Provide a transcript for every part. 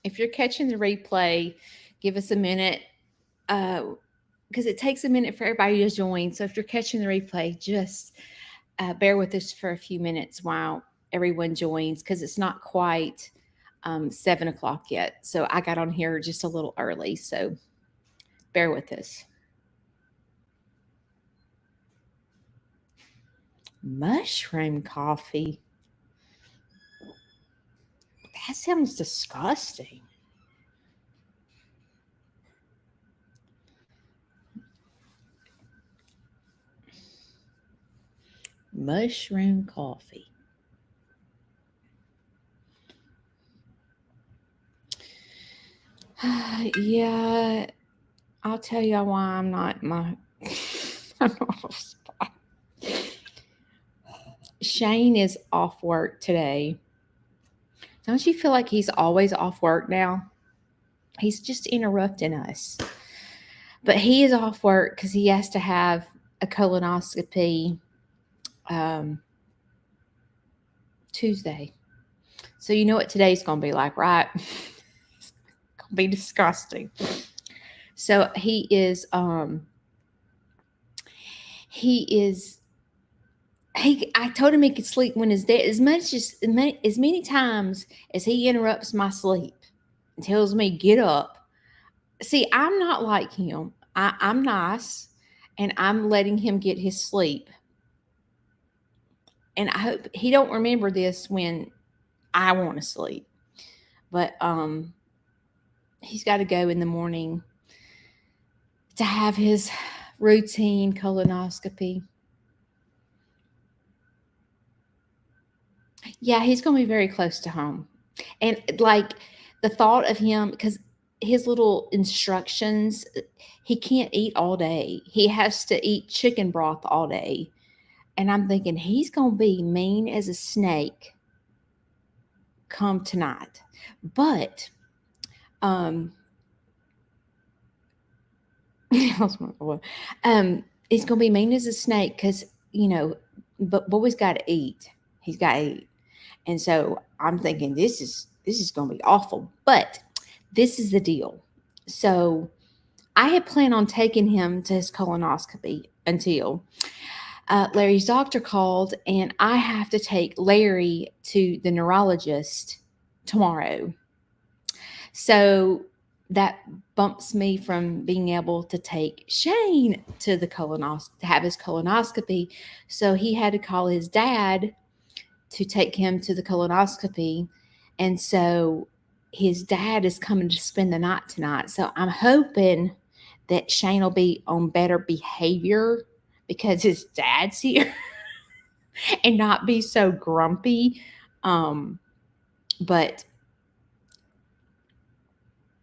If you're catching the replay, give us a minute because it takes a minute for everybody to join. So if you're catching the replay, just bear with us for a few minutes while everyone joins because it's not quite 7 o'clock yet. So I got on here just a little early. So bear with us. Mushroom coffee. That sounds disgusting. Mushroom coffee. Yeah, I'll tell you why I'm not Shane is off work today. Don't you feel like he's always off work now? He's just interrupting us. But he is off work because he has to have a colonoscopy Tuesday. So you know what today's going to be like, right? It's going to be disgusting. So I told him he could sleep when his dad, as many times as he interrupts my sleep and tells me, get up. See, I'm not like him. I'm nice and I'm letting him get his sleep. And I hope he don't remember this when I want to sleep. But he's got to go in the morning to have his routine colonoscopy. Yeah, he's going to be very close to home. And like the thought of him, because his little instructions, he can't eat all day. He has to eat chicken broth all day. And I'm thinking he's going to be mean as a snake come tonight. But he's going to be mean as a snake because, but boy's got to eat. He's got to eat. And so I'm thinking this is going to be awful. But this is the deal. So I had planned on taking him to his colonoscopy until Larry's doctor called, and I have to take Larry to the neurologist tomorrow. So that bumps me from being able to take Shane to the to have his colonoscopy. So he had to call his dad to take him to the colonoscopy. And so his dad is coming to spend the night tonight. So I'm hoping that Shane will be on better behavior because his dad's here and not be so grumpy. But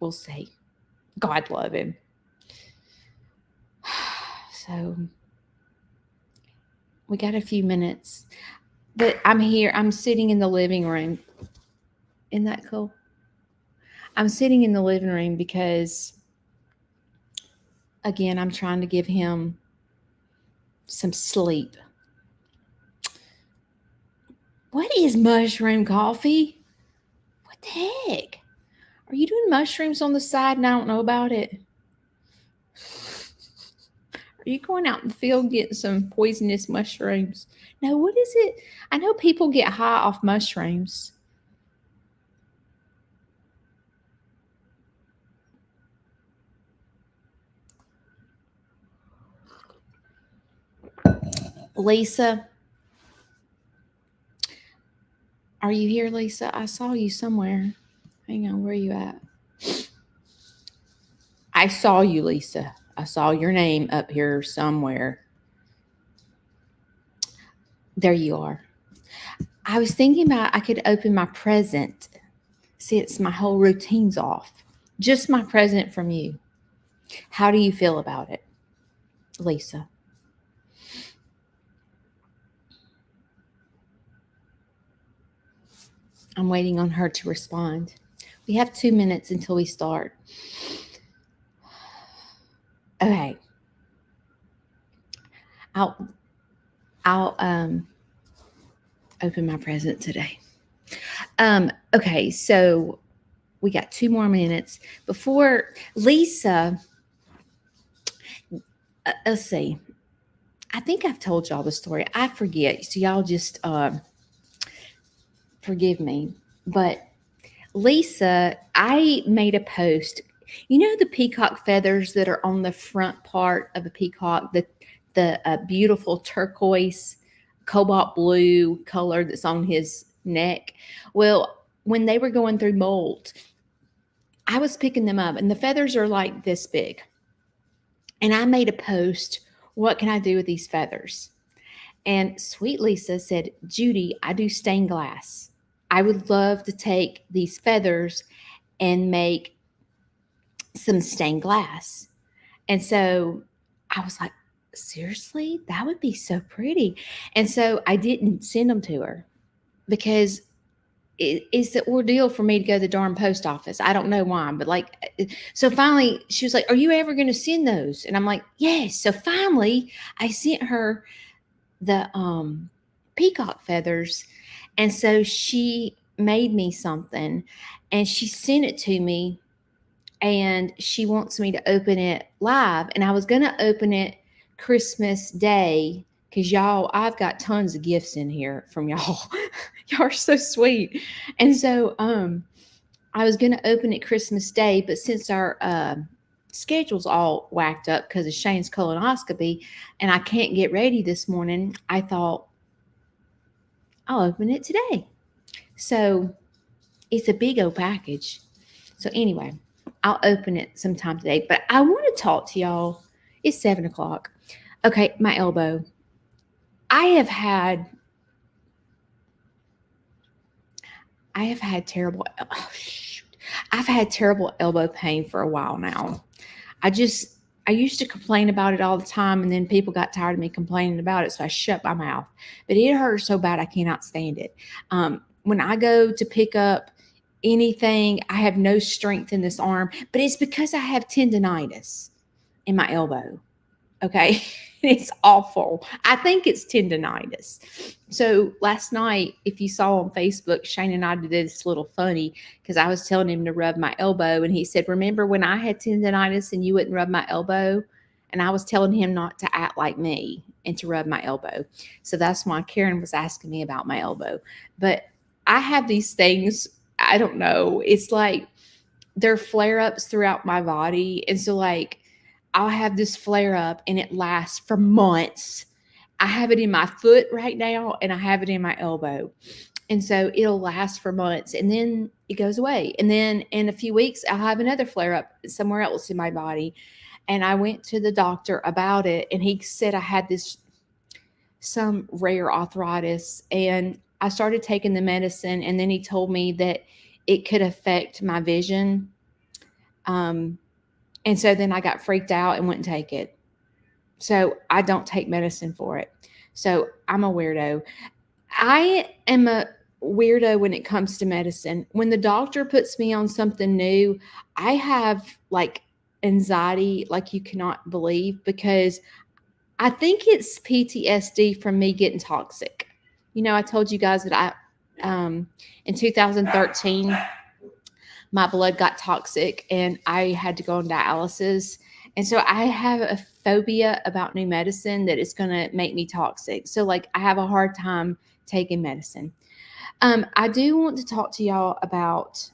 we'll see. God love him. So we got a few minutes. But I'm here. I'm sitting in the living room. Isn't that cool? I'm sitting in the living room because, again, I'm trying to give him some sleep. What is mushroom coffee? What the heck? Are you doing mushrooms on the side and I don't know about it? Are you going out in the field getting some poisonous mushrooms? No, what is it? I know people get high off mushrooms. Lisa, are you here, Lisa? I saw you somewhere. Hang on, where are you at? I saw you, Lisa. I saw your name up here somewhere. There you are. I was thinking about I could open my present. See, it's my whole routine's off. Just my present from you. How do you feel about it, Lisa? I'm waiting on her to respond. We have 2 minutes until we start. Okay. I'll open my present today. Okay, so we got 2 more minutes before Lisa. Let's see. I think I've told y'all the story. I forget. So y'all just forgive me. But Lisa, I made a post. You know the peacock feathers that are on the front part of a peacock, the beautiful turquoise, cobalt blue color that's on his neck. Well, when they were going through molt, I was picking them up, and the feathers are like this big. And I made a post. What can I do with these feathers? And sweet Lisa said, Judy, I do stained glass. I would love to take these feathers and make some stained glass. And so I was like, seriously? That would be so pretty. And so I didn't send them to her because it's the ordeal for me to go to the darn post office. I don't know why, but so finally she was like, are you ever going to send those? And I'm like, yes. So finally I sent her the peacock feathers. And so she made me something and she sent it to me, and she wants me to open it live. And I was going to open it Christmas Day because y'all, I've got tons of gifts in here from y'all. Y'all are so sweet. And so I was going to open it Christmas Day, but since our schedule's all whacked up because of Shane's colonoscopy and I can't get ready this morning, I thought I'll open it today. So it's a big old package. So anyway, I'll open it sometime today, but I want to talk to y'all. It's 7:00. Okay, my elbow. I have had terrible, I've had terrible elbow pain for a while now. I used to complain about it all the time, and then people got tired of me complaining about it, so I shut my mouth. But it hurts so bad I cannot stand it. When I go to pick up anything, I have no strength in this arm, but it's because I have tendonitis in my elbow. Okay. It's awful. I think it's tendonitis. So last night, if you saw on Facebook, Shane and I did this little funny because I was telling him to rub my elbow, and he said, remember when I had tendonitis and you wouldn't rub my elbow? And I was telling him not to act like me and to rub my elbow. So that's why Karen was asking me about my elbow. But I have these things, I don't know. It's like they're flare-ups throughout my body. And so I'll have this flare up and it lasts for months. I have it in my foot right now and I have it in my elbow. And so it'll last for months and then it goes away. And then in a few weeks, I'll have another flare up somewhere else in my body. And I went to the doctor about it and he said I had some rare arthritis, and I started taking the medicine, and then he told me that it could affect my vision. And so then I got freaked out and wouldn't take it. So I don't take medicine for it. So I'm a weirdo. I am a weirdo when it comes to medicine. When the doctor puts me on something new, I have anxiety like you cannot believe, because I think it's PTSD from me getting toxic. You know, I told you guys that in 2013, my blood got toxic and I had to go on dialysis. And so I have a phobia about new medicine that it's going to make me toxic. So I have a hard time taking medicine. I do want to talk to y'all about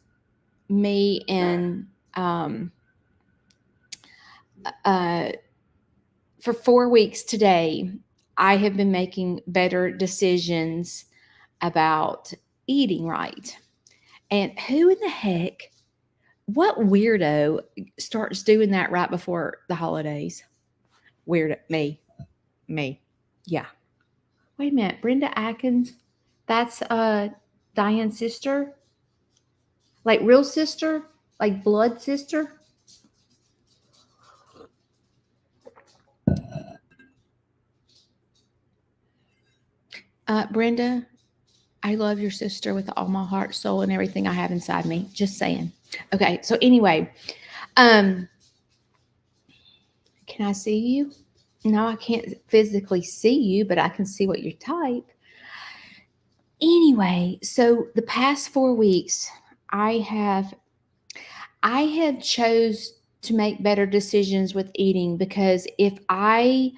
me and for 4 weeks today, I have been making better decisions about eating right. And who in the heck, what weirdo starts doing that right before the holidays? Weird. Me. Yeah. Wait a minute. Brenda Atkins. That's Diane's sister. Like real sister? Like blood sister? Brenda, I love your sister with all my heart, soul, and everything I have inside me. Just saying. Okay, so anyway, can I see you? No, I can't physically see you, but I can see what you type. Anyway, so the past 4 weeks, I have I have chose to make better decisions with eating, because if I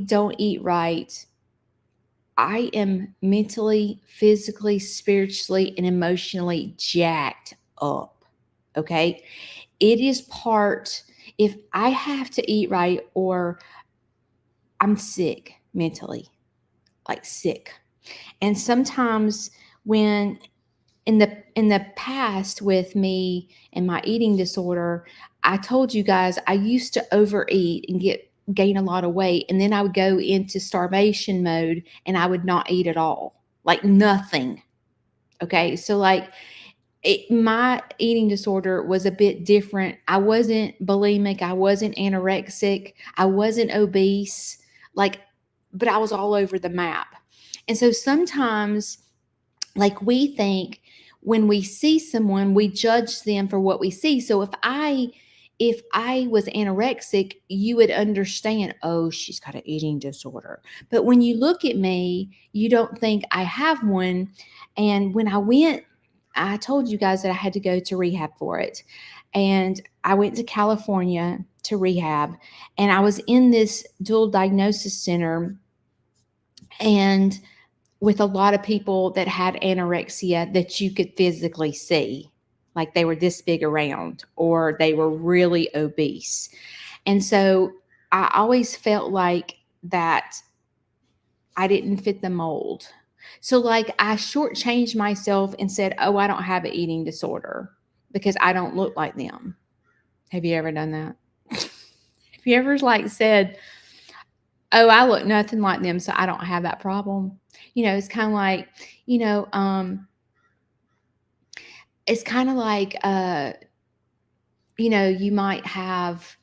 don't eat right, I am mentally, physically, spiritually, and emotionally jacked up. Okay. It is part, if I have to eat right, or I'm sick mentally, like sick. And sometimes, when in the past with me and my eating disorder, I told you guys I used to overeat and gain a lot of weight, and then I would go into starvation mode and I would not eat at all, like nothing. Okay, so like my eating disorder was a bit different. I wasn't bulimic, I wasn't anorexic, I wasn't obese, like, but I was all over the map. And so sometimes, like, we think, when we see someone, we judge them for what we see. So if I was anorexic, you would understand, oh, she's got an eating disorder. But when you look at me, you don't think I have one. And when I told you guys that I had to go to rehab for it. And I went to California to rehab, and I was in this dual diagnosis center, and with a lot of people that had anorexia that you could physically see, like they were this big around, or they were really obese. And so I always felt like that I didn't fit the mold. So, like, I shortchanged myself and said, oh, I don't have an eating disorder because I don't look like them. Have you ever done that? Have you ever, like, said, oh, I look nothing like them, so I don't have that problem? It's kind of like, you know, um, it's kind of like, you might have,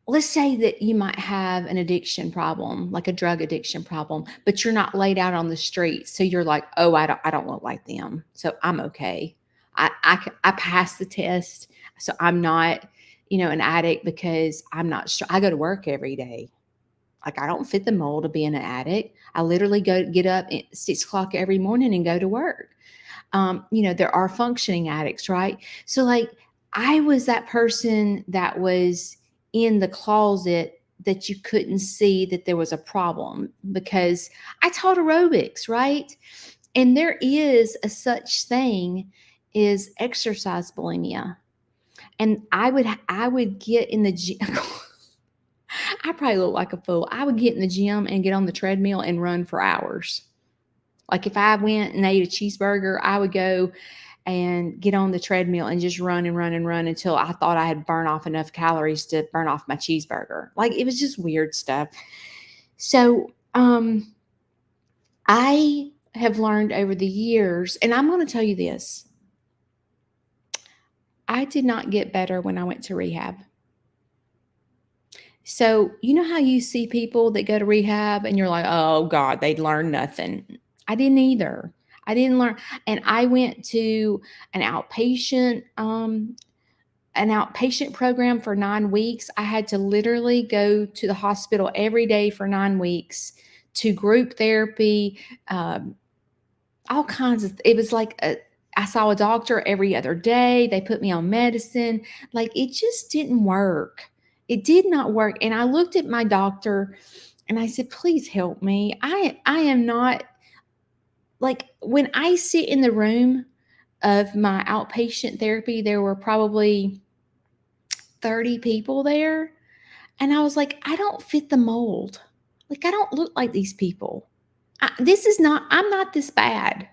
let's say that you might have an addiction problem, like a drug addiction problem, but you're not laid out on the street. So you're like, oh, I don't look like them, so I'm okay. I passed the test, so I'm not, an addict, because I'm not sure. I go to work every day. Like, I don't fit the mold of being an addict. I literally get up at 6 o'clock every morning and go to work. There are functioning addicts, right? So, like, I was that person that was in the closet that you couldn't see that there was a problem, because I taught aerobics, right? And there is a such thing is exercise bulimia. And I would get in the gym. I probably look like a fool. I would get in the gym and get on the treadmill and run for hours. Like, if I went and ate a cheeseburger, I would go and get on the treadmill and just run and run and run until I thought I had burned off enough calories to burn off my cheeseburger. Like, it was just weird stuff. So, I have learned over the years, and I'm going to tell you this. I did not get better when I went to rehab. So, you know how you see people that go to rehab and you're like, oh God, they'd learn nothing. I didn't either. I didn't learn. And I went to an outpatient, program for 9 weeks. I had to literally go to the hospital every day for 9 weeks, to group therapy, all kinds of, it was like I saw a doctor every other day. They put me on medicine. Like, it just didn't work. It did not work. And I looked at my doctor and I said, please help me. I am not, like, when I sit in the room of my outpatient therapy, there were probably 30 people there. And I was like, I don't fit the mold. Like, I don't look like these people. I'm not this bad.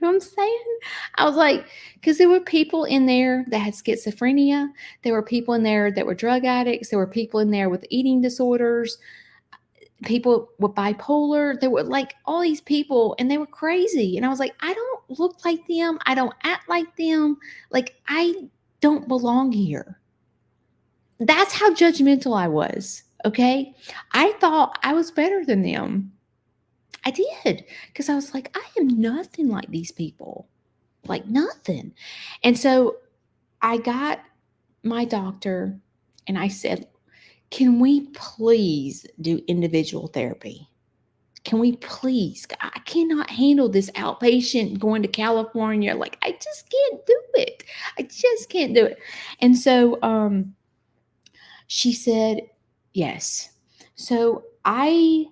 You know what I'm saying? I was like, because there were people in there that had schizophrenia. There were people in there that were drug addicts. There were people in there with eating disorders, people with bipolar. There were, like, all these people, and they were crazy. And I was like, I don't look like them. I don't act like them. Like, I don't belong here. That's how judgmental I was. Okay. I thought I was better than them. I did, because I was like, I am nothing like these people, like nothing. And so I got my doctor and I said, can we please do individual therapy? can we please? I cannot handle this outpatient going to California. Like, I just can't do it. I just can't do it. And so she said, yes. So I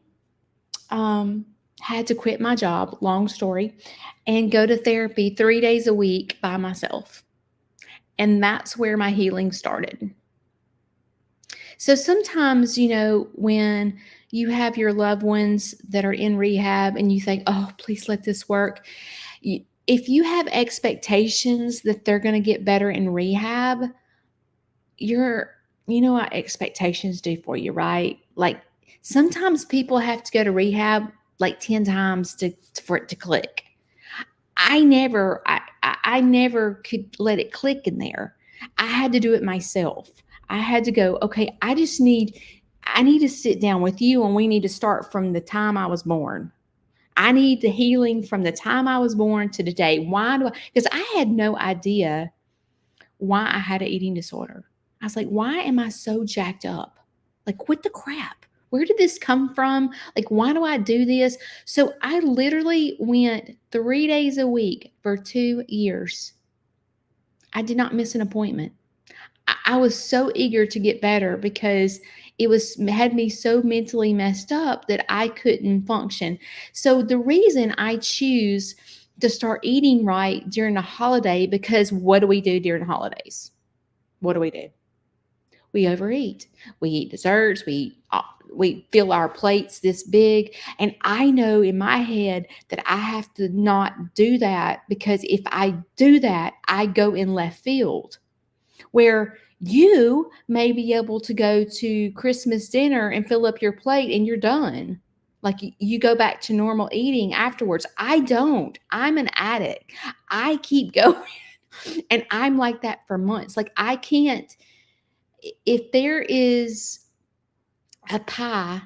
had to quit my job, long story, and go to therapy 3 days a week by myself. And that's where my healing started. So sometimes, when you have your loved ones that are in rehab and you think, oh, please let this work. If you have expectations that they're going to get better in rehab, you know what expectations do for you, right? Like, sometimes people have to go to rehab like 10 times for it to click. I never could let it click in there. I had to do it myself. I had to go, okay, I need to sit down with you and we need to start from the time I was born. I need the healing from the time I was born to today. Because I had no idea why I had an eating disorder. I was like, why am I so jacked up? Like, what the crap? Where did this come from? Like, why do I do this? So I literally went 3 days a week for 2 years. I did not miss an appointment. I was so eager to get better because had me so mentally messed up that I couldn't function. So the reason I choose to start eating right during the holiday, because what do we do during the holidays? What do? We overeat. We eat desserts. We fill our plates this big. And I know in my head that I have to not do that, because if I do that, I go in left field, where you may be able to go to Christmas dinner and fill up your plate and you're done. Like, you go back to normal eating afterwards. I don't. I'm an addict. I keep going. And I'm like that for months. Like, I can't, if there is a pie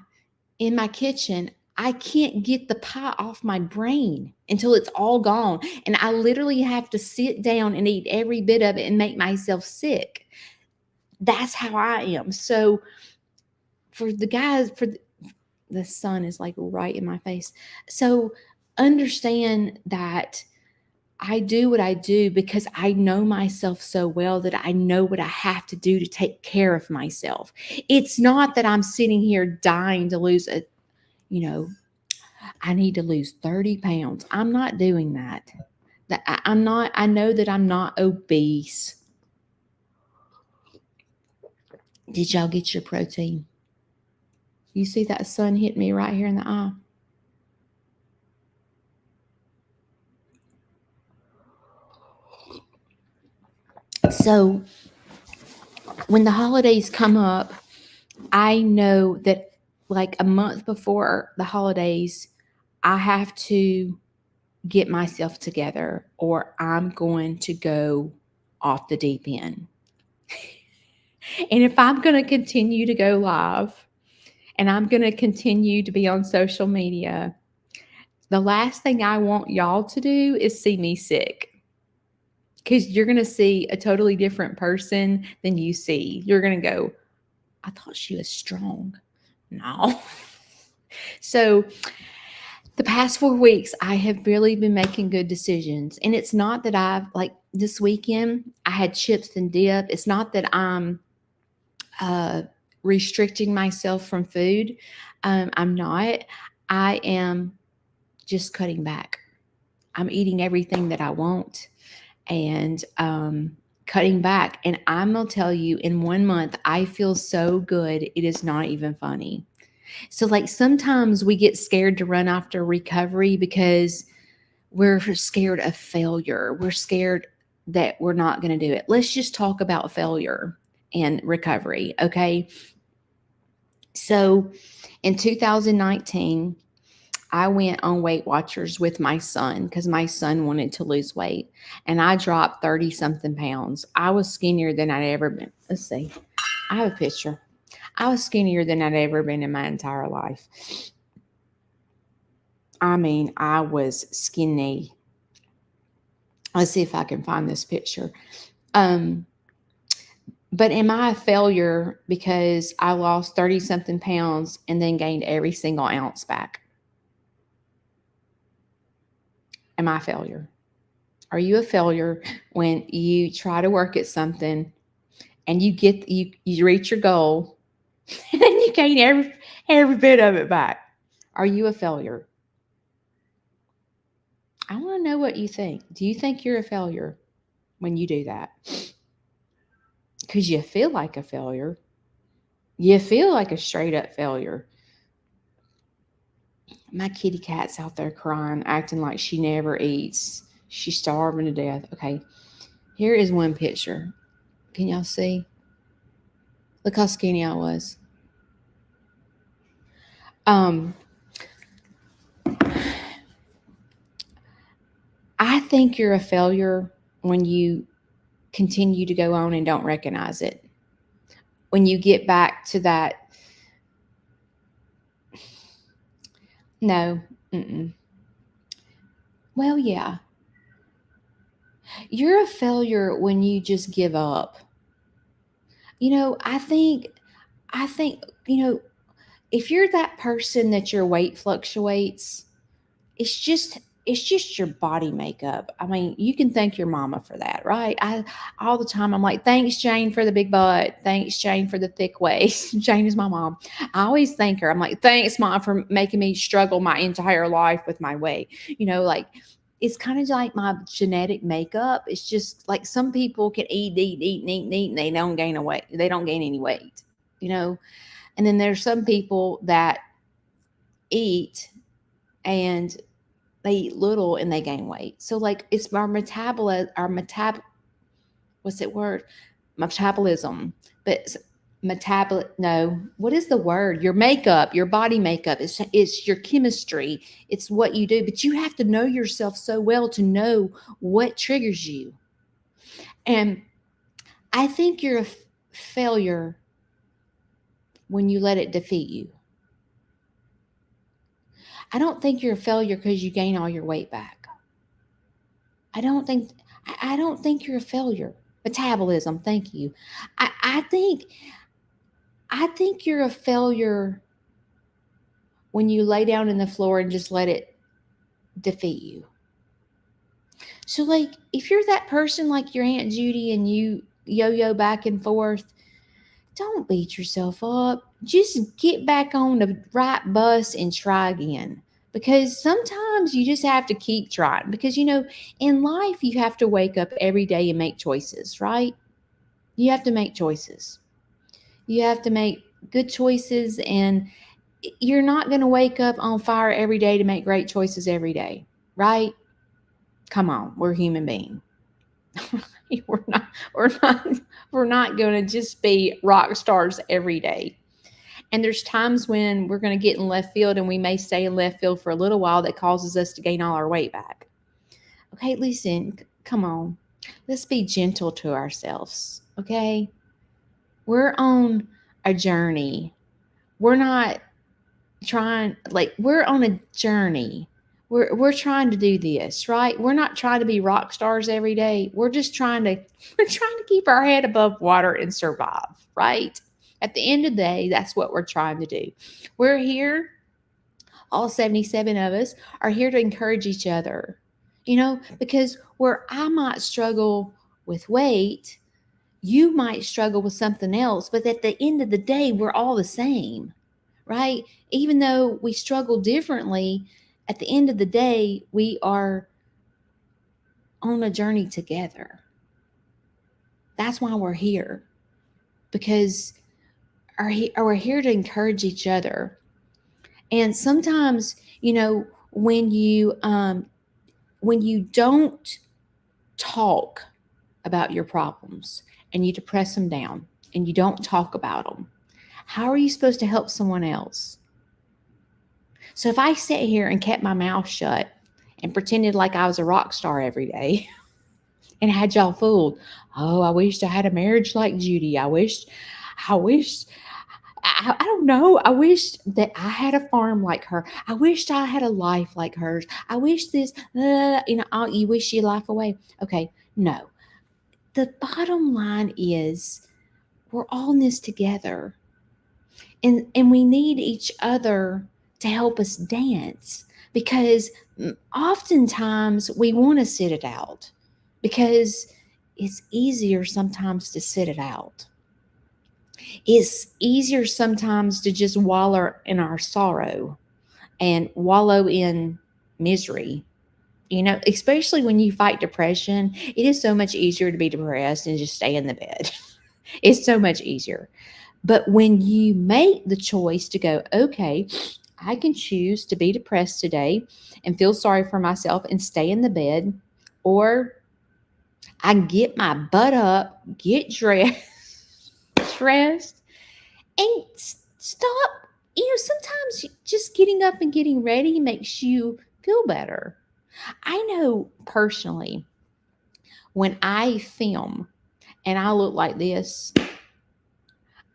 in my kitchen, I can't get the pie off my brain until it's all gone. And I literally have to sit down and eat every bit of it and make myself sick. That's how I am. So for the guys, the sun is like right in my face. So understand that I do what I do because I know myself so well that I know what I have to do to take care of myself. It's not that I'm sitting here dying to lose I need to lose 30 pounds. I'm not doing that. I know that I'm not obese. Did y'all get your protein? You see that sun hit me right here in the eye? So when the holidays come up, I know that like a month before the holidays, I have to get myself together or I'm going to go off the deep end. And if I'm going to continue to go live and I'm going to continue to be on social media, the last thing I want y'all to do is see me sick. Because you're going to see a totally different person than you see. You're going to go, I thought she was strong. No. So the past 4 weeks, I have really been making good decisions. And it's not that like this weekend, I had chips and dip. It's not that I'm restricting myself from food. I'm not. I am just cutting back. I'm eating everything that I want and cutting back. And I'm going to tell you, in 1 month, I feel so good. It is not even funny. So like sometimes we get scared to run after recovery because we're scared of failure. We're scared that we're not going to do it. Let's just talk about failure and recovery. Okay. So in 2019, I went on Weight Watchers with my son because my son wanted to lose weight. And I dropped 30 something pounds. I was skinnier than I'd ever been. Let's see. I have a picture. I was skinnier than I'd ever been in my entire life. I mean, I was skinny. Let's see if I can find this picture. But am I a failure because I lost 30 something pounds and then gained every single ounce back? Am I a failure? Are you a failure when you try to work at something and you reach your goal and then you gain every bit of it back? Are you a failure? I want to know what you think. Do you think you're a failure when you do that? Because you feel like a failure. You feel like a straight up failure. My kitty cat's out there crying, acting like she never eats. She's starving to death. Okay, here is one picture. Can y'all see? Look how skinny I was. Um, I think you're a failure when you continue to go on and don't recognize it. When you get back to that, no, mm-mm. Well, yeah, you're a failure when you just give up. I think, if you're that person that your weight fluctuates, it's just it's just your body makeup. I mean, you can thank your mama for that, right? I all the time I'm like, thanks Jane for the big butt. Thanks Jane for the thick waist. Jane is my mom. I always thank her. I'm like, thanks mom for making me struggle my entire life with my weight. Like it's kind of like my genetic makeup. It's just like some people can eat, and they don't gain a weight. They don't gain any weight, you know. And then there's some people that eat and they eat little and they gain weight. So like it's what's that word? Metabolism. But no, what is the word? Your makeup, your body makeup. It's your chemistry. It's what you do. But you have to know yourself so well to know what triggers you. And I think you're a failure when you let it defeat you. I don't think you're a failure because you gain all your weight back. I don't think you're a failure. Metabolism, thank you. I think you're a failure when you lay down in the floor and just let it defeat you. So like if you're that person like your Aunt Judy and you yo-yo back and forth, don't beat yourself up. Just get back on the right bus and try again. Because sometimes you just have to keep trying. Because, in life, you have to wake up every day and make choices, right? You have to make choices. You have to make good choices. And you're not going to wake up on fire every day to make great choices every day, right? Come on, we're human beings. we're not we're not we're not going to just be rock stars every day. And there's times when we're going to get in left field and we may stay in left field for a little while that causes us to gain all our weight back. Okay, listen, come on. Let's be gentle to ourselves, okay? We're on a journey. We're not we're on a journey. We're trying to do this, right? We're not trying to be rock stars every day. We're trying to keep our head above water and survive, right? At the end of the day, that's what we're trying to do. We're here, all 77 of us are here to encourage each other, because where I might struggle with weight, you might struggle with something else, but at the end of the day, we're all the same, right? Even though we struggle differently, at the end of the day, we are on a journey together. That's why we're here, because we're here to encourage each other. And sometimes, when you don't talk about your problems and you depress them down and you don't talk about them, how are you supposed to help someone else? So if I sat here and kept my mouth shut and pretended like I was a rock star every day and had y'all fooled, oh, I wished I had a marriage like Judy. I don't know. I wish that I had a farm like her. I wished I had a life like hers. I wish this, you wish your life away. Okay, no. The bottom line is we're all in this together. And we need each other to help us dance. because oftentimes we want to sit it out because it's easier sometimes to sit it out. It's easier sometimes to just wallow in our sorrow and wallow in misery. Especially when you fight depression, it is so much easier to be depressed and just stay in the bed. It's so much easier. But when you make the choice to go, okay, I can choose to be depressed today and feel sorry for myself and stay in the bed, or I can get my butt up, get dressed, and stop. Sometimes just getting up and getting ready makes you feel better. I know personally, when I film and I look like this,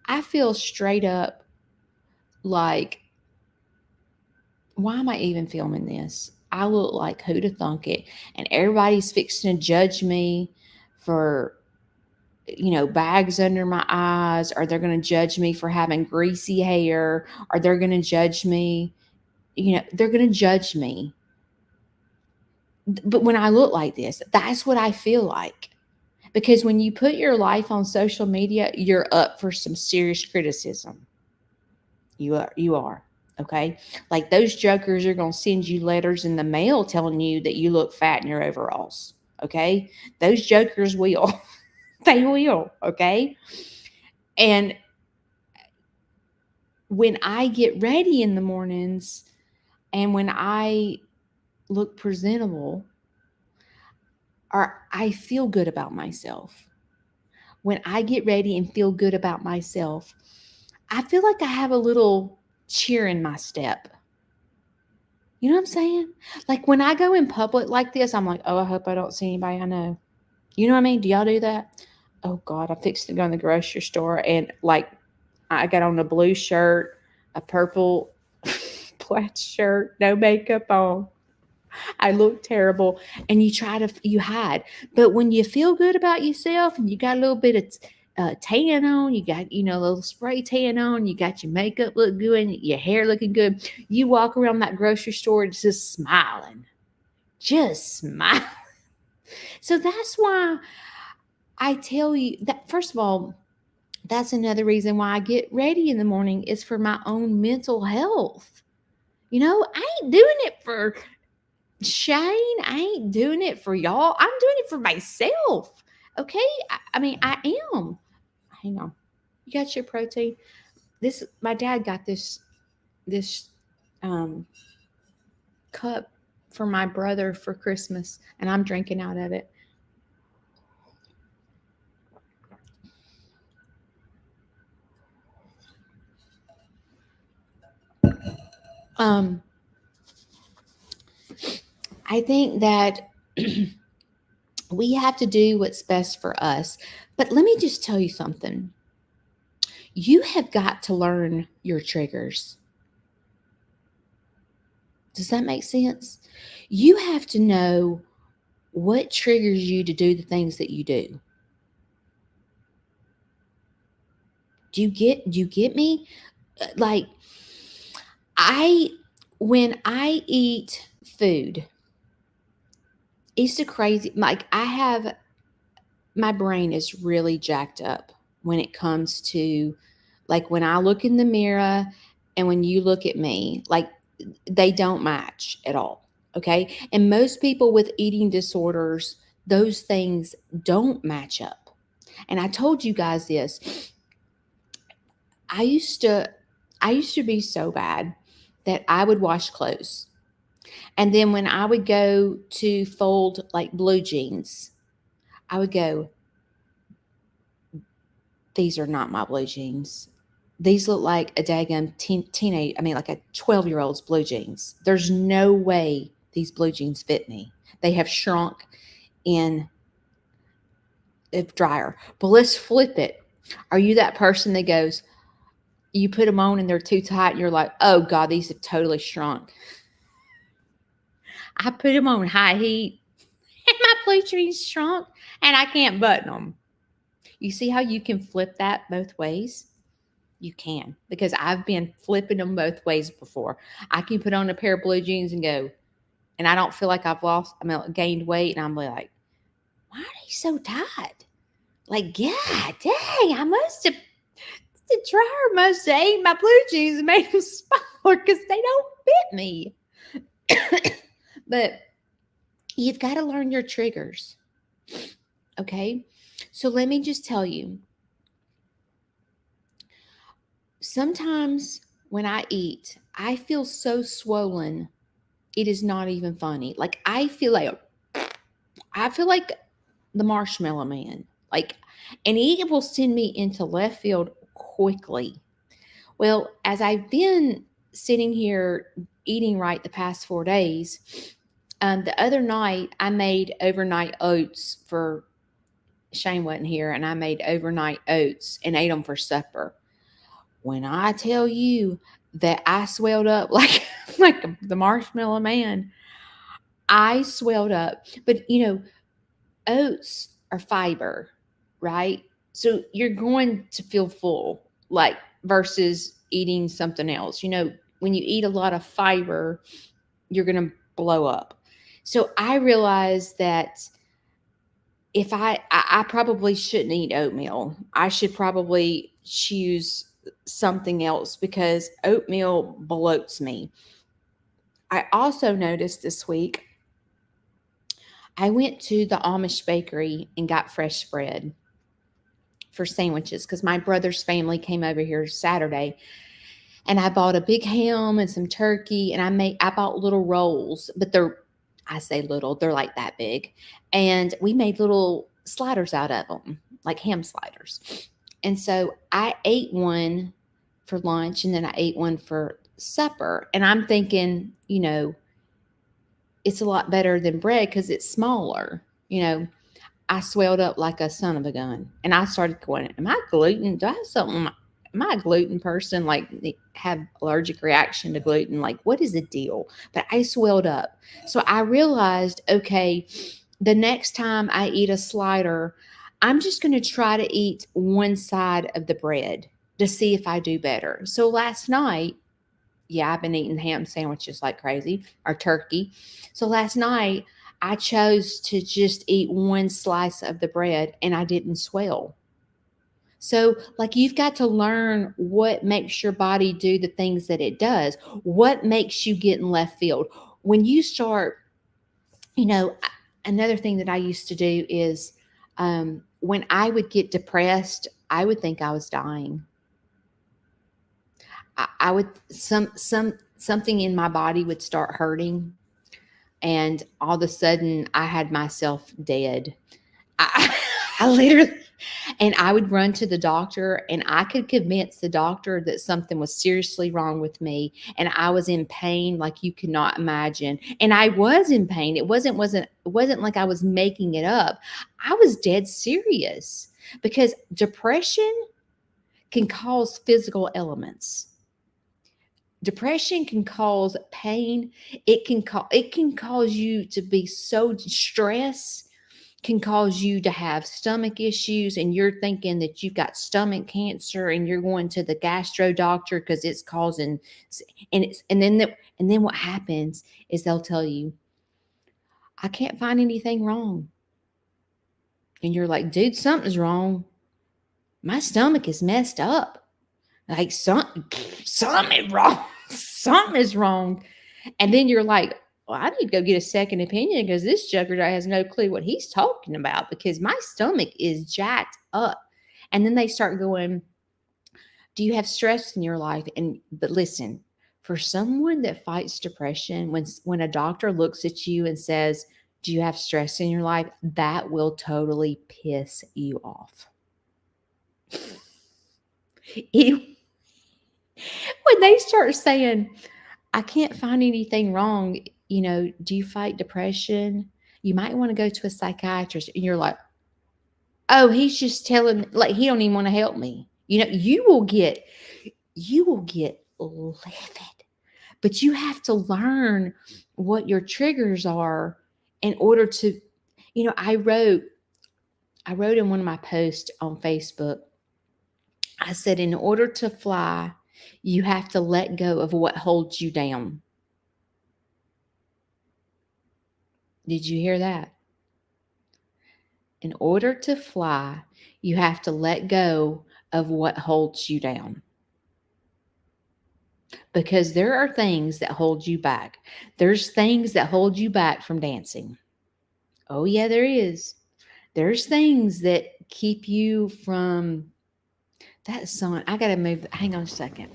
I feel straight up like, why am I even filming this? I look like who to thunk it. And everybody's fixing to judge me for, bags under my eyes, or they're going to judge me for having greasy hair, or they're going to judge me. They're going to judge me. But when I look like this, that's what I feel like. Because when you put your life on social media, you're up for some serious criticism. You are. Okay. Like those jokers are going to send you letters in the mail telling you that you look fat in your overalls. Okay. Those jokers will. They will. Okay. And when I get ready in the mornings and when I look presentable, or I feel good about myself, when I get ready and feel good about myself, I feel like I have a little cheer in my step. You know what I'm saying? Like when I go in public like this, I'm like, oh, I hope I don't see anybody I know. You know what I mean? Do y'all do that? Oh God, I fixed to go in the grocery store and like I got on a blue shirt, a purple plaid shirt, no makeup on. I look terrible, and you hide. But when you feel good about yourself and you got a little bit of tan on, you got a little spray tan on, you got your makeup look good, and your hair looking good, you walk around that grocery store just smiling, just smiling. So that's why I tell you that. First of all, that's another reason why I get ready in the morning is for my own mental health. I ain't doing it for Shane, I ain't doing it for y'all. I'm doing it for myself. Okay? I mean, I am. Hang on. You got your protein? My dad got this um cup for my brother for Christmas, and I'm drinking out of it. Um I think that we have to do what's best for us. But let me just tell you something. You have got to learn your triggers. Does that make sense? You have to know what triggers you to do the things that you do. Do you get me? Like I when I eat food, it's the crazy, like I have my brain is really jacked up when it comes to, like, when I look in the mirror and when you look at me, like they don't match at all. Okay. And most people with eating disorders, those things don't match up. And I told you guys this. I used to I used to be so bad that I would wash clothes. And then when I would go to fold like blue jeans, I would go, these are not my blue jeans. These look like a daggum teenage, I mean, like a 12-year-old's blue jeans. There's no way these blue jeans fit me. They have shrunk in a dryer. But let's flip it. Are you that person that goes, you put them on and they're too tight and you're like, oh God, these have totally shrunk. I put them on high heat and my blue jeans shrunk and I can't button them. You see how you can flip that both ways? You can, because I've been flipping them both ways before. I can put on a pair of blue jeans and go, and I don't feel like gained weight, and I'm like, why are they so tight? Like, yeah, dang, I must have, the dryer must have ate my blue jeans and made them smaller because they don't fit me. But you've got to learn your triggers. Okay. So let me just tell you, sometimes when I eat, I feel so swollen. It is not even funny. Like I feel like the marshmallow man. Like, and it will send me into left field quickly. Well, as I've been sitting here eating right the past 4 days, the other night I made overnight oats for Shane wasn't here, and I made overnight oats and ate them for supper. When I tell you that I swelled up like the marshmallow man, I swelled up. But oats are fiber, right? So you're going to feel full, like versus eating something else. When you eat a lot of fiber, you're going to blow up. So I realized that if I probably shouldn't eat oatmeal. I should probably choose something else because oatmeal bloats me. I also noticed this week I went to the Amish bakery and got fresh bread for sandwiches because my brother's family came over here Saturday, and I bought a big ham and some turkey, and I bought little rolls, but I say little, they're like that big. And we made little sliders out of them, like ham sliders. And so I ate one for lunch and then I ate one for supper. And I'm thinking, it's a lot better than bread because it's smaller. I swelled up like a son of a gun. And I started going, am I gluten? Do I have something? Am I a gluten person? Like, have allergic reaction to gluten? Like, what is the deal? But I swelled up. So I realized, okay, the next time I eat a slider, I'm just going to try to eat one side of the bread to see if I do better. So last night, yeah, I've been eating ham sandwiches like crazy, or turkey. So last night, I chose to just eat one slice of the bread and I didn't swell. So, like, you've got to learn what makes your body do the things that it does. What makes you get in left field? When you start, another thing that I used to do is when I would get depressed, I would think I was dying. I would something in my body would start hurting, and all of a sudden I had myself dead. I literally, and I would run to the doctor, and I could convince the doctor that something was seriously wrong with me, and I was in pain like you could not imagine. And I was in pain. It wasn't like I was making it up. I was dead serious because depression can cause physical ailments. Depression can cause pain. It can cause you to be so stressed, can cause you to have stomach issues, and you're thinking that you've got stomach cancer and you're going to the gastro doctor because it's causing, and then what happens is they'll tell you, I can't find anything wrong. And you're like, dude, something's wrong. My stomach is messed up. Like something is wrong. Something is wrong. And then you're like, well, I need to go get a second opinion because this juggernaut has no clue what he's talking about because my stomach is jacked up. And then they start going, do you have stress in your life? But listen, for someone that fights depression, when a doctor looks at you and says, do you have stress in your life? That will totally piss you off. When they start saying, I can't find anything wrong, do you fight depression? You might want to go to a psychiatrist. And you're like, oh, he's just telling, like, he don't even want to help me. You will get livid, but you have to learn what your triggers are in order to, I wrote in one of my posts on Facebook, I said, in order to fly, you have to let go of what holds you down. Did you hear that? In order to fly, you have to let go of what holds you down. Because there are things that hold you back. There's things that hold you back from dancing. Oh, yeah, there is. There's things that keep you from that song. I got to move. Hang on a second.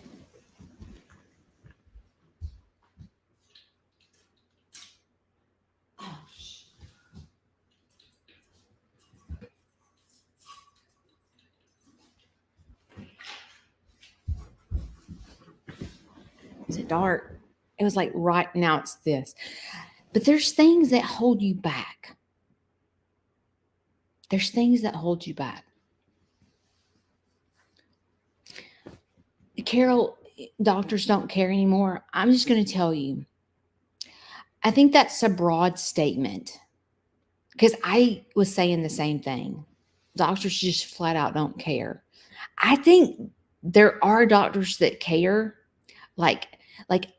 Is it dark? It was like right now it's this. But there's things that hold you back. There's things that hold you back. Carol, doctors don't care anymore. I'm just going to tell you. I think that's a broad statement because I was saying the same thing. Doctors just flat out don't care. I think there are doctors that care. Like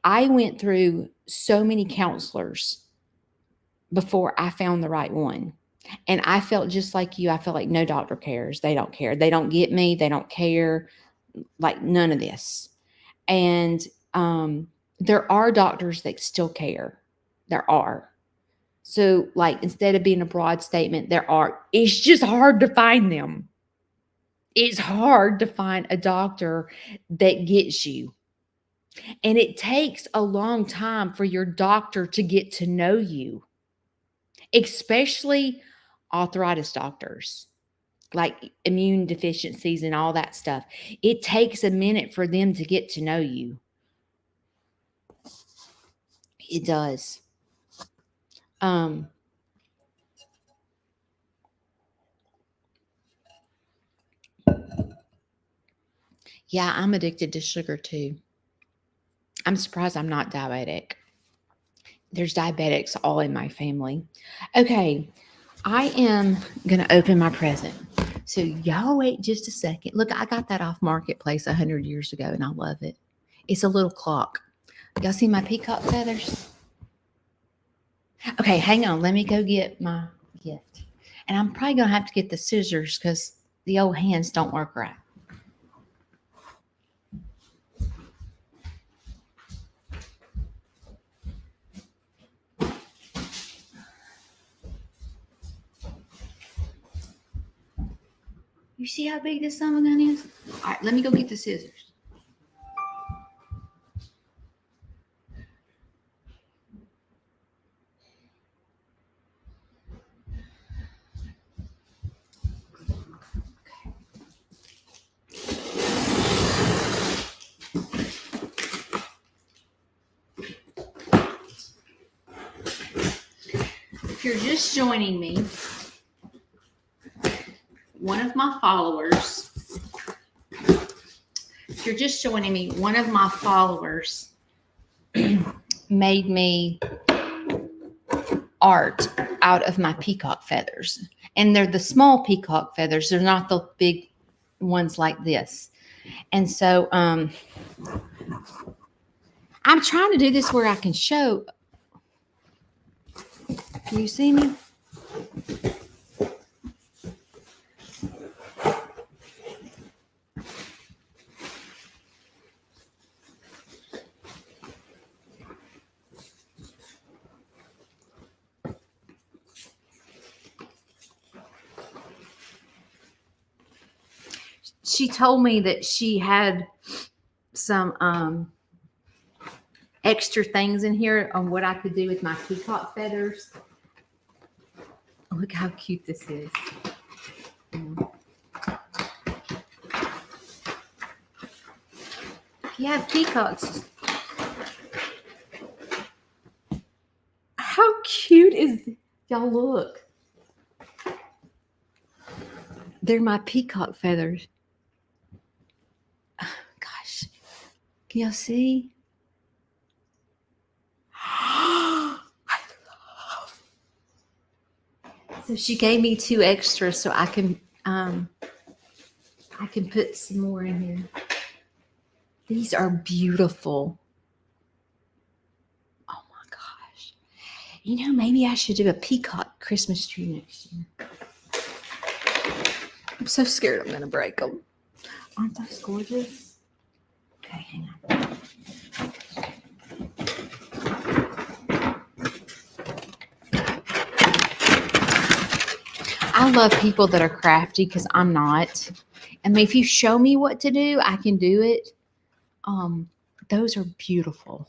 I went through so many counselors before I found the right one. And I felt just like you. I felt like no doctor cares. They don't care. They don't get me. They don't care. Like none of this. And there are doctors that still care. There are. So like instead of being a broad statement, there are. It's just hard to find them. It's hard to find a doctor that gets you. And it takes a long time for your doctor to get to know you, especially arthritis doctors, like immune deficiencies and all that stuff. It takes a minute for them to get to know you. It does. Yeah, I'm addicted to sugar too. I'm surprised I'm not diabetic. There's diabetics all in my family. Okay, I am going to open my present. So y'all wait just a second. Look, I got that off Marketplace 100 years ago and I love it. It's a little clock. Y'all see my peacock feathers? Okay, hang on. Let me go get my gift. And I'm probably going to have to get the scissors because the old hands don't work right. You see how big this summer gun is? All right, let me go get the scissors. If you're just joining me, one of my followers made me art out of my peacock feathers. And they're the small peacock feathers. They're not the big ones like this. And so I'm trying to do this where I can show. Can you see me? She told me that she had some extra things in here on what I could do with my peacock feathers. Look how cute this is. If you have peacocks, how cute is y'all? Look, they're my peacock feathers. Oh, gosh, can y'all see? So she gave me 2 extras so I can I can put some more in here. These are beautiful. Oh my gosh. You know, maybe I should do a peacock Christmas tree next year. I'm so scared I'm going to break them. Aren't those gorgeous? Okay, hang on. I love people that are crafty because I'm not. I mean, if you show me what to do, I can do it. Those are beautiful.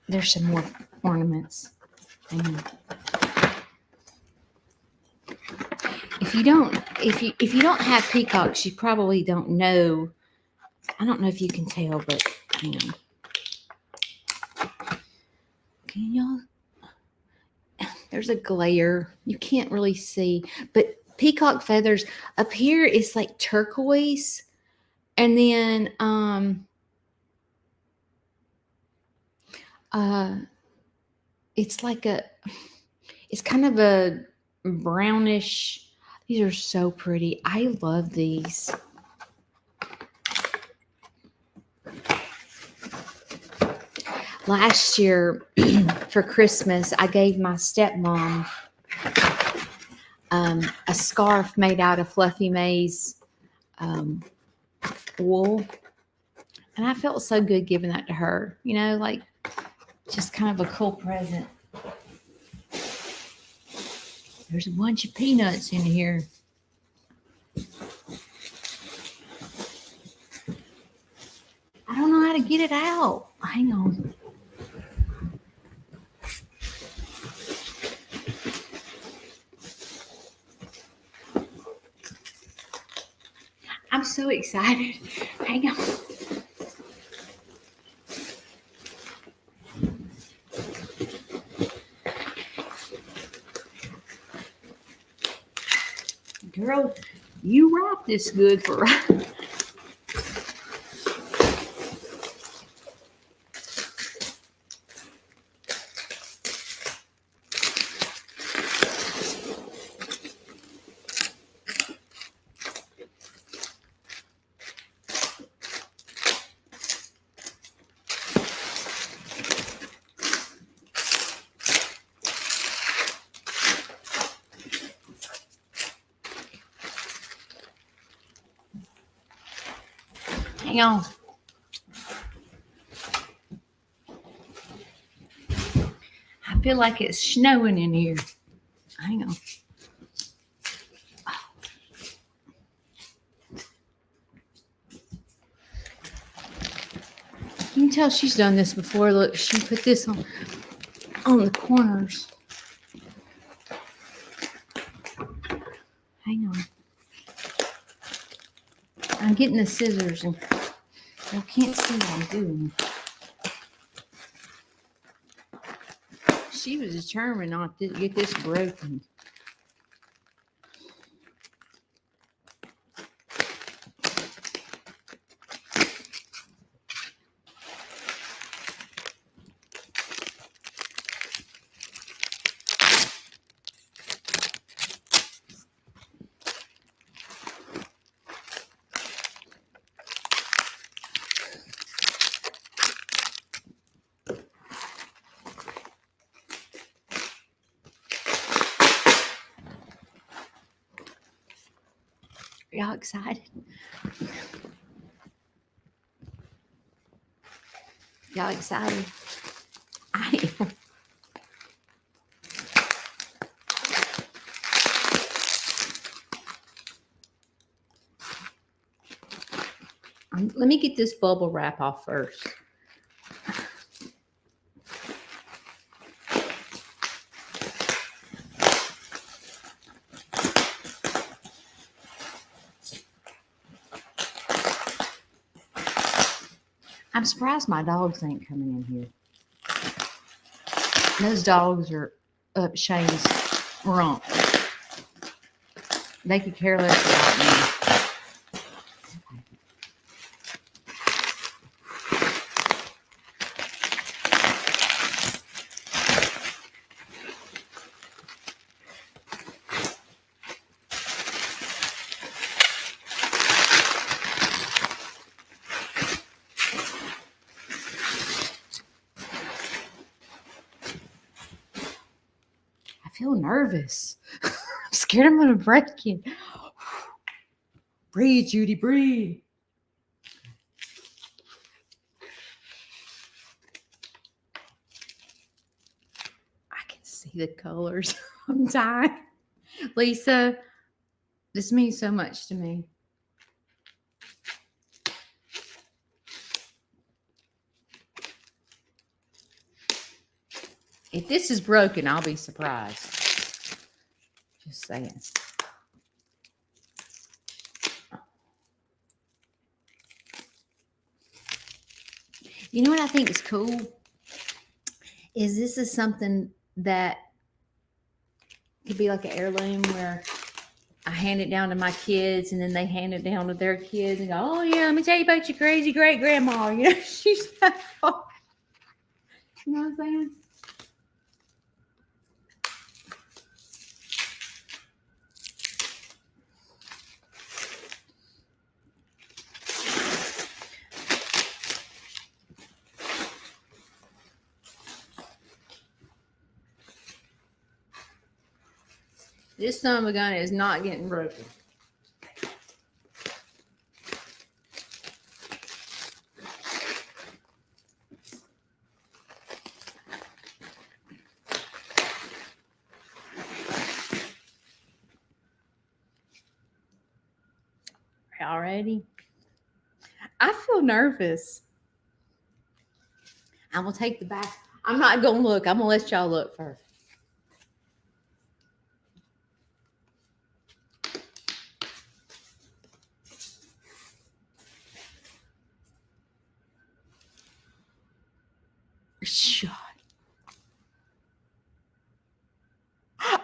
There's some more ornaments. If you don't have peacocks, you probably don't know. I don't know if you can tell, but hang on. Can y'all? There's a glare. You can't really see, but peacock feathers up here is like turquoise, and then it's like it's kind of a brownish. These are so pretty. I love these. Last year for Christmas, I gave my stepmom a scarf made out of Fluffy May's wool. And I felt so good giving that to her. You know, like just kind of a cool present. There's a bunch of peanuts in here. I don't know how to get it out. Hang on. I'm so excited. Hang on. Girl, you wrap this good for us. Hang on. I feel like it's snowing in here. Hang on. You can tell she's done this before. Look, she put this on the corners. Hang on. I'm getting the scissors and I can't see what I'm doing. She was determined not to get this broken. Y'all excited? Y'all excited? I am. Let me get this bubble wrap off first. I'm surprised my dogs ain't coming in here. Those dogs are up Shane's rump. They could care less about me. feel nervous. I'm scared I'm going to break it. Breathe, Judy, breathe. I can see the colors. I'm dying. Lisa, this means so much to me. If this is broken, I'll be surprised. Just saying. You know what I think is cool? Is this is something that could be like an heirloom where I hand it down to my kids and then they hand it down to their kids and go, oh yeah, let me tell you about your crazy great grandma. You know, she's that far. You know what I'm saying? This son of a gun is not getting broken. Y'all ready? I feel nervous. I'm going to take the back. I'm not going to look. I'm going to let y'all look first. Shut. Oh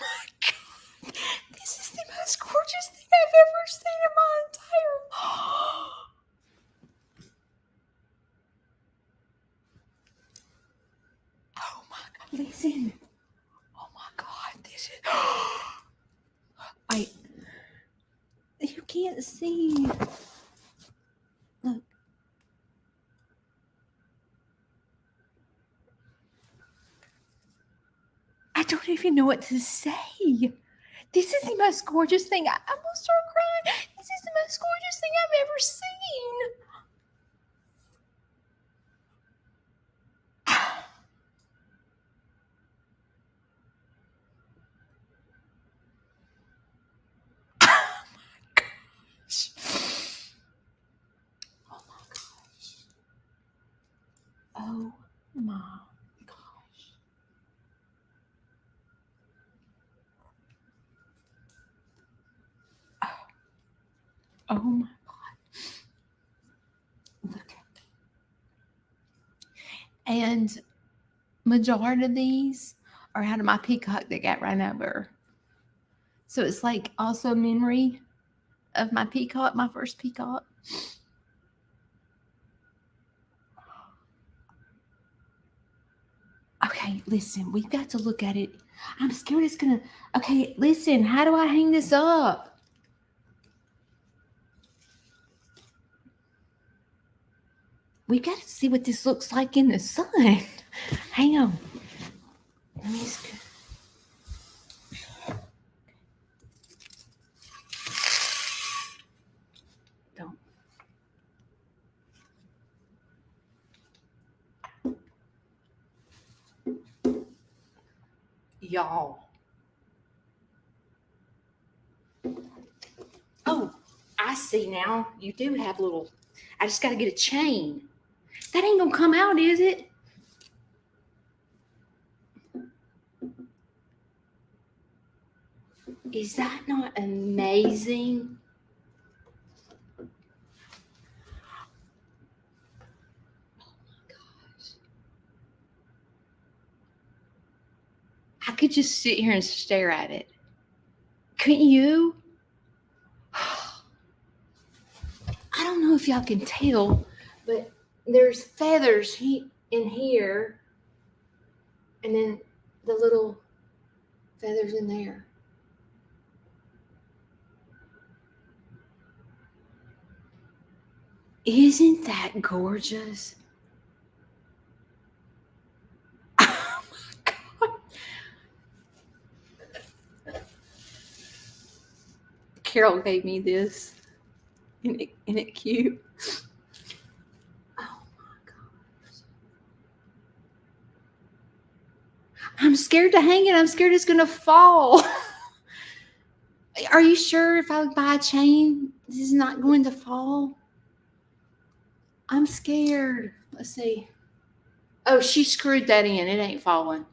my God. This is the most gorgeous thing I've ever seen in my entire life. Oh my God. Listen. Oh my God. This is. Wait. You can't see. Look. I don't even know what to say. This is the most gorgeous thing. I'm going to start crying. This is the most gorgeous thing I've ever seen. Oh my gosh. Oh my gosh. Oh my God. Look at that. And majority of these are out of my peacock that got run over. So it's like also memory of my peacock, my first peacock. Okay, listen, we've got to look at it. I'm scared it's gonna. Okay, listen, how do I hang this up? We've got to see what this looks like in the sun. Hang on. Let me just. Don't. Y'all. Oh, I see now. You do have little. I just got to get a chain. That ain't gonna come out, is it? Is that not amazing? Oh my gosh. I could just sit here and stare at it. Couldn't you? I don't know if y'all can tell, but there's feathers in here, and then the little feathers in there. Isn't that gorgeous? Carol gave me this. Isn't it cute? Oh my gosh. I'm scared to hang it. I'm scared it's going to fall. Are you sure if I buy a chain, this is not going to fall? I'm scared. Let's see. Oh, she screwed that in. It ain't falling.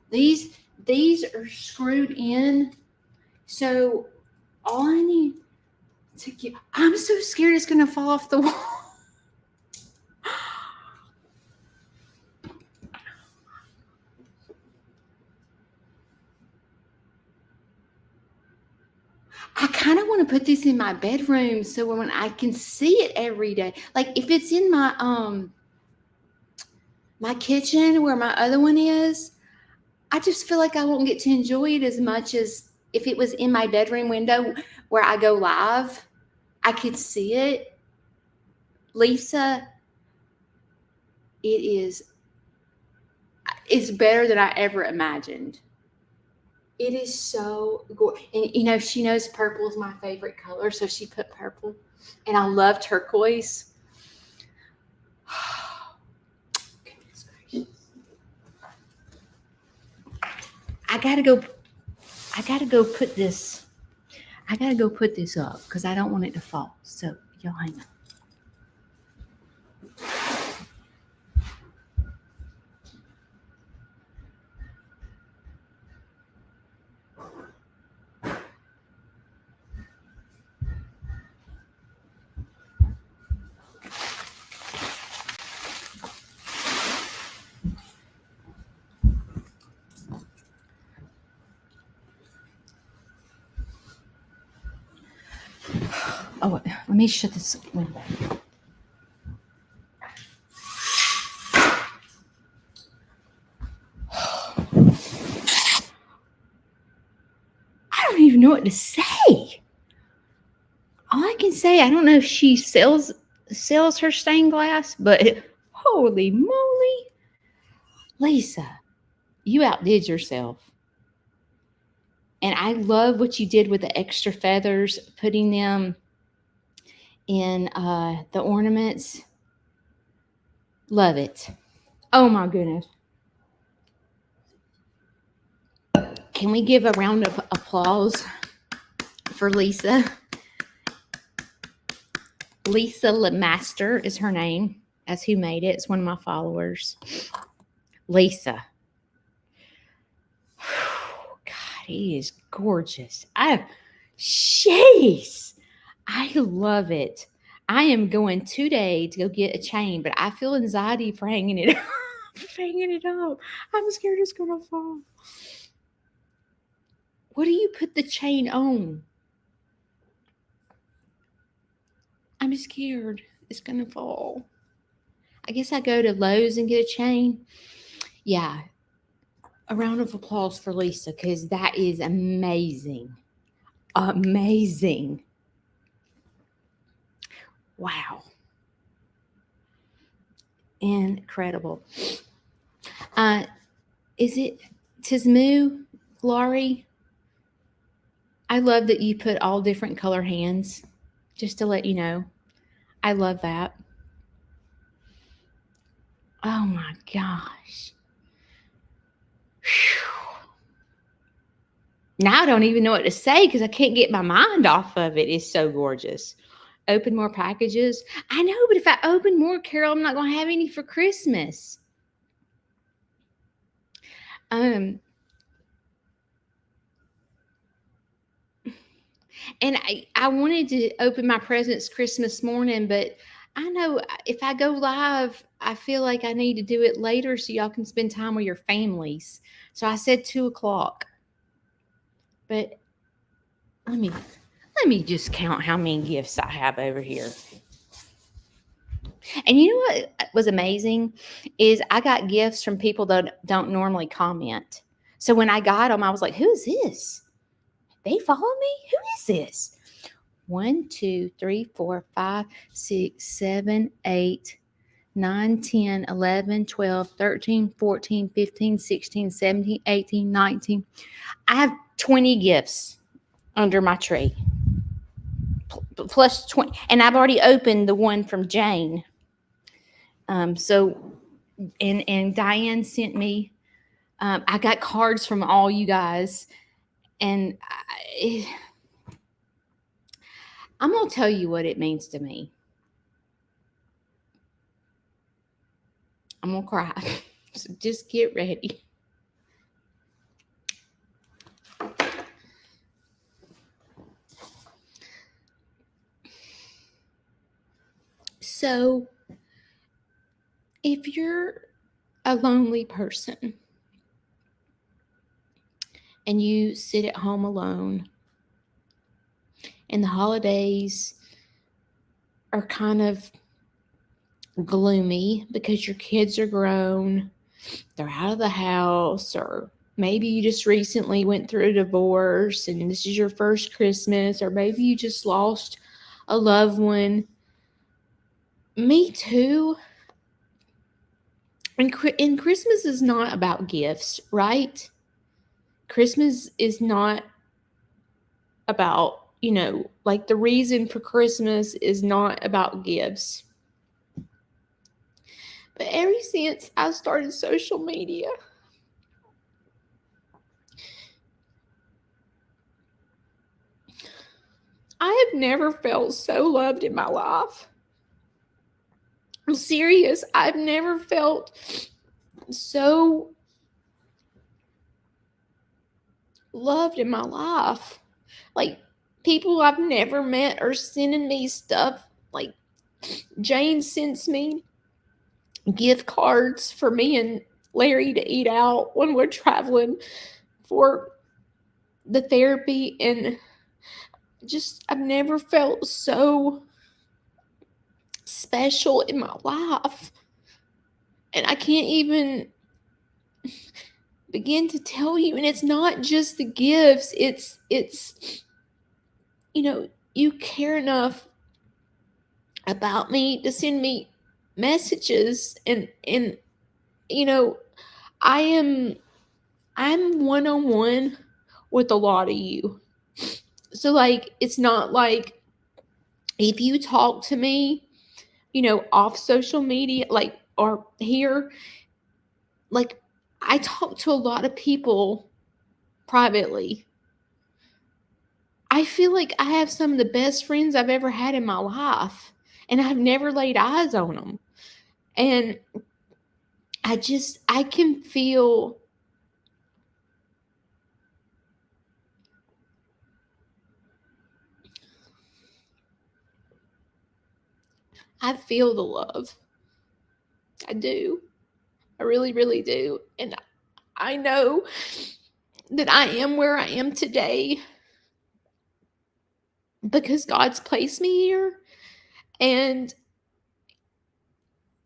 These are screwed in. So all I need to get, I'm so scared it's going to fall off the wall. I kind of want to put this in my bedroom so when I can see it every day. Like if it's in my my kitchen where my other one is, I just feel like I won't get to enjoy it as much as if it was in my bedroom window where I go live. I could see it. Lisa, it's better than I ever imagined. It is so gorgeous. And, she knows purple is my favorite color, so she put purple. And I love turquoise. Goodness gracious. I gotta go put this up because I don't want it to fall. So y'all hang on. Oh, let me shut this window. I don't even know what to say. All I can say, I don't know if she sells her stained glass, but holy moly, Lisa, you outdid yourself. And I love what you did with the extra feathers, putting them in the ornaments. Love it. Oh my goodness. Can we give a round of applause for Lisa? Lisa Lemaster is her name. That's who made it. It's one of my followers. Lisa. God, he is gorgeous. Jeez. I love it. I am going today to go get a chain, but I feel anxiety for hanging it up. I'm scared it's going to fall. What do you put the chain on? I'm scared it's going to fall. I guess I go to Lowe's and get a chain. Yeah. A round of applause for Lisa because that is amazing. Amazing. Wow. Incredible. Is it Tismu, Glory? I love that you put all different color hands, just to let you know. I love that. Oh my gosh. Whew. Now I don't even know what to say because I can't get my mind off of it. It's so gorgeous. Open more packages. I know, but if I open more, Carol, I'm not going to have any for Christmas. And I wanted to open my presents Christmas morning, but I know if I go live, I feel like I need to do it later so y'all can spend time with your families. So I said 2:00. But let me just count how many gifts I have over here. And you know what was amazing is I got gifts from people that don't normally comment. So when I got them, I was like, who is this? They follow me? Who is this? 1, 2, 3, 4, 5, 6, 7, 8, 9, 10, 11, 12, 13, 14, 15, 16, 17, 18, 19. I have 20 gifts under my tree. plus 20. And I've already opened the one from Jane. So, and Diane sent me, I got cards from all you guys. And I'm going to tell you what it means to me. I'm going to cry. So just get ready. So, if you're a lonely person and you sit at home alone and the holidays are kind of gloomy because your kids are grown, they're out of the house, or maybe you just recently went through a divorce and this is your first Christmas, or maybe you just lost a loved one. Me too. And Christmas is not about gifts, right? Christmas is not about, like the reason for Christmas is not about gifts. But ever since I started social media, I have never felt so loved in my life. I'm serious. I've never felt so loved in my life. Like, people I've never met are sending me stuff. Like, Jane sends me gift cards for me and Larry to eat out when we're traveling for the therapy. And just, I've never felt so special in my life. And I can't even begin to tell you. And it's not just the gifts. It's you care enough about me to send me messages, and I'm one-on-one with a lot of you. So, like, it's not like if you talk to me, off social media, like, or here, like, I talk to a lot of people privately. I feel like I have some of the best friends I've ever had in my life, and I've never laid eyes on them. And I can feel the love. I do. I really, really do. And I know that I am where I am today because God's placed me here. And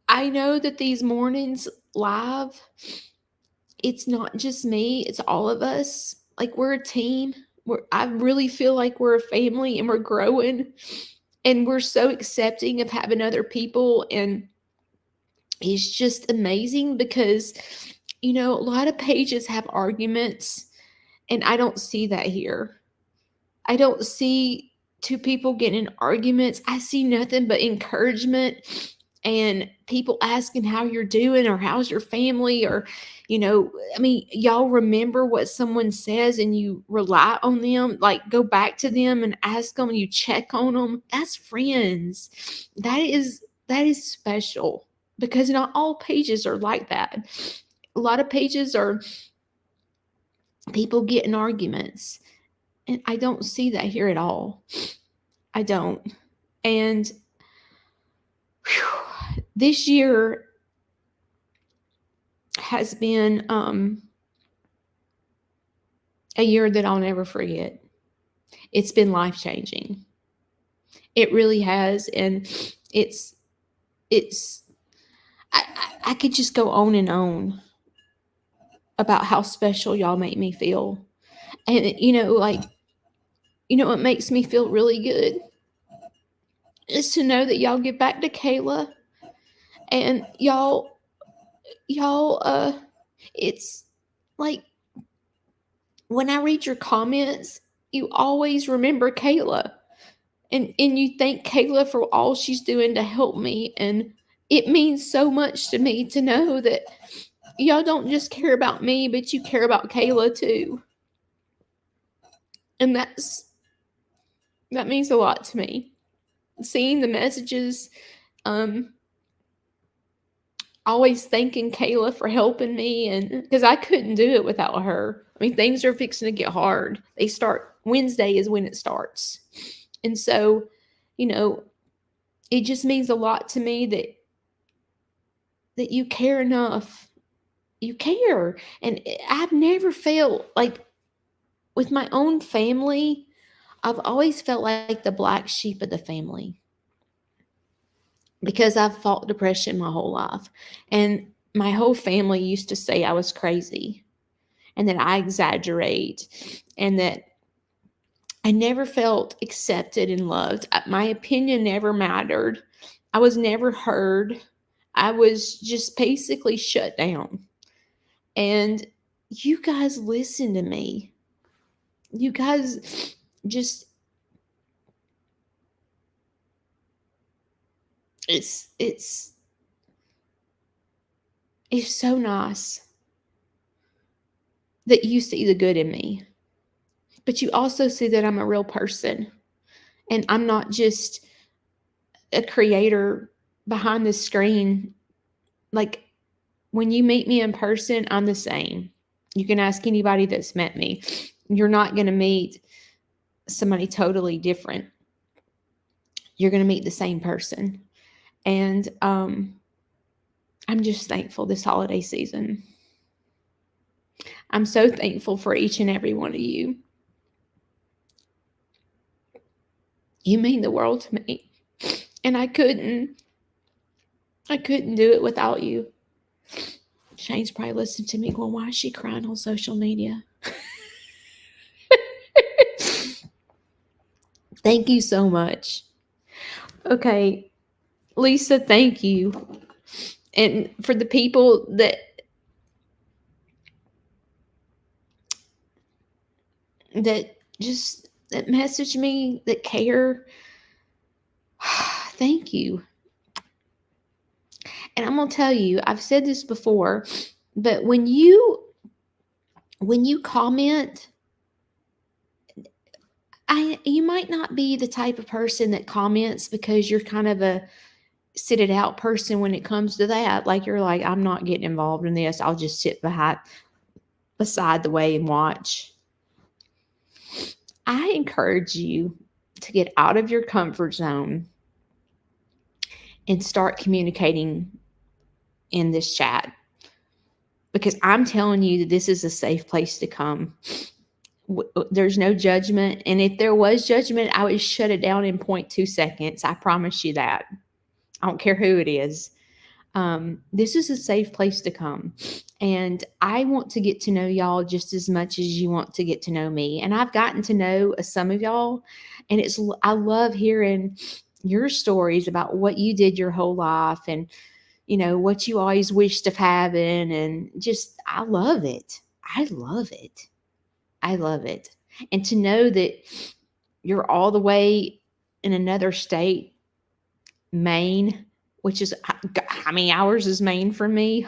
I know that these mornings live, it's not just me, it's all of us. Like, we're a team. I really feel like we're a family and we're growing, and we're so accepting of having other people. And it's just amazing because, a lot of pages have arguments, and I don't see that here. I don't see two people getting in arguments. I see nothing but encouragement and people asking how you're doing or how's your family, or, y'all remember what someone says and you rely on them, like go back to them and ask them and you check on them. That's friends. That is special, because not all pages are like that. A lot of pages are people get in arguments, and I don't see that here at all. I don't. And this year has been a year that I'll never forget. It's been life-changing. It really has. And I could just go on and on about how special y'all make me feel. And, what makes me feel really good is to know that y'all get back to Kayla, and y'all, it's like, when I read your comments, you always remember Kayla. And you thank Kayla for all she's doing to help me. And it means so much to me to know that y'all don't just care about me, but you care about Kayla too. And that means a lot to me. Seeing the messages, um, always thanking Kayla for helping me, and because I couldn't do it without her. I mean, things are fixing to get hard. They start Wednesday is when it starts. And so, you know, it just means a lot to me that you care enough. You care. And I've never felt like with my own family, I've always felt like the black sheep of the family because I've fought depression my whole life. And my whole family used to say I was crazy and that I exaggerate and that I never felt accepted and loved. My opinion never mattered. I was never heard. I was just basically shut down. And you guys listen to me. You guys just it's it's so nice that you see the good in me. But you also see that I'm a real person and I'm not just a creator behind the screen. Like when you meet me in person, I'm the same. You can ask anybody that's met me. You're not going to meet somebody totally different. You're going to meet the same person. And I'm just thankful this holiday season. I'm so thankful for each and every one of you. You mean the world to me. And I couldn't do it without you. Shane's probably listening to me going, why is she crying on social media? Thank you so much. Okay, Lisa, thank you. And for the people that just that message me, that care, thank you. And I'm going to tell you, I've said this before, but when you comment, you might not be the type of person that comments because you're kind of a sit it out person when it comes to that. Like you're like, I'm not getting involved in this. I'll just sit beside the way and watch. I encourage you to get out of your comfort zone and start communicating in this chat, because I'm telling you that this is a safe place to come. There's no judgment. And if there was judgment, I would shut it down in 0.2 seconds. I promise you that. I don't care who it is. This is a safe place to come. And I want to get to know y'all just as much as you want to get to know me. And I've gotten to know some of y'all, and I love hearing your stories about what you did your whole life and, you know, what you always wished of having. And just, I love it. I love it. I love it. And to know that you're all the way in another state, Maine, which is, I mean, ours is Maine from me,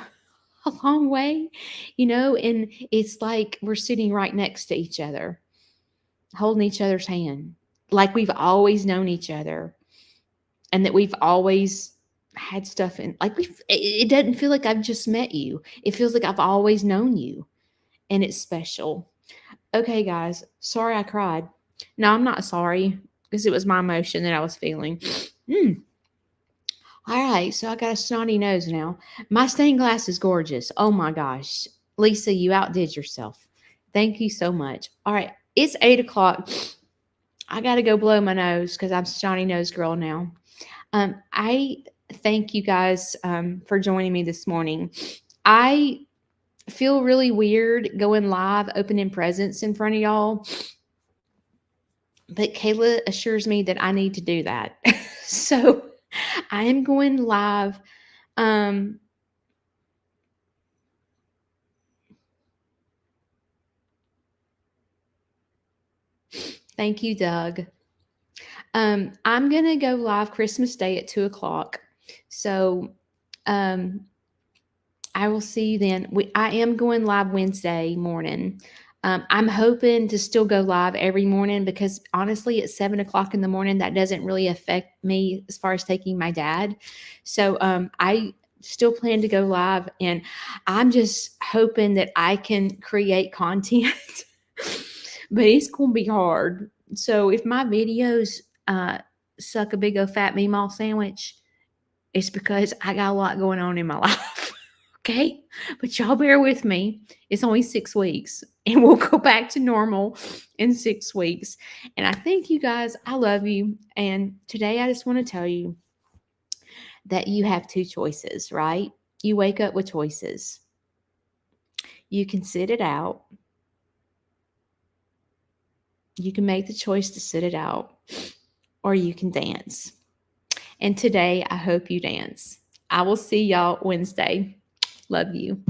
a long way, you know, and it's like we're sitting right next to each other, holding each other's hand, like we've always known each other and that we've always had stuff in, like it doesn't feel like I've just met you. It feels like I've always known you, and it's special. Okay, guys, sorry I cried. No, I'm not sorry because it was my emotion that I was feeling. All right, so I got a snotty nose now. My stained glass is gorgeous. Oh my gosh. Lisa, you outdid yourself. Thank you so much. All right, it's 8 o'clock. I got to go blow my nose because I'm snotty nose girl now. I thank you guys for joining me this morning. I feel really weird going live, opening presents in front of y'all. But Kayla assures me that I need to do that. So I am going live. Thank you, Doug. I'm going to go live Christmas Day at 2 o'clock. So I will see you then. I am going live Wednesday morning. I'm hoping to still go live every morning because honestly, at 7 o'clock in the morning, that doesn't really affect me as far as taking my dad. So I still plan to go live, and I'm just hoping that I can create content, but it's going to be hard. So if my videos suck a big old fat meatball sandwich, it's because I got a lot going on in my life. Okay. But y'all bear with me. It's only 6 weeks and we'll go back to normal in 6 weeks. And I thank you guys. I love you. And today I just want to tell you that you have two choices, right? You wake up with choices. You can sit it out. You can make the choice to sit it out, or you can dance. And today I hope you dance. I will see y'all Wednesday. Love you.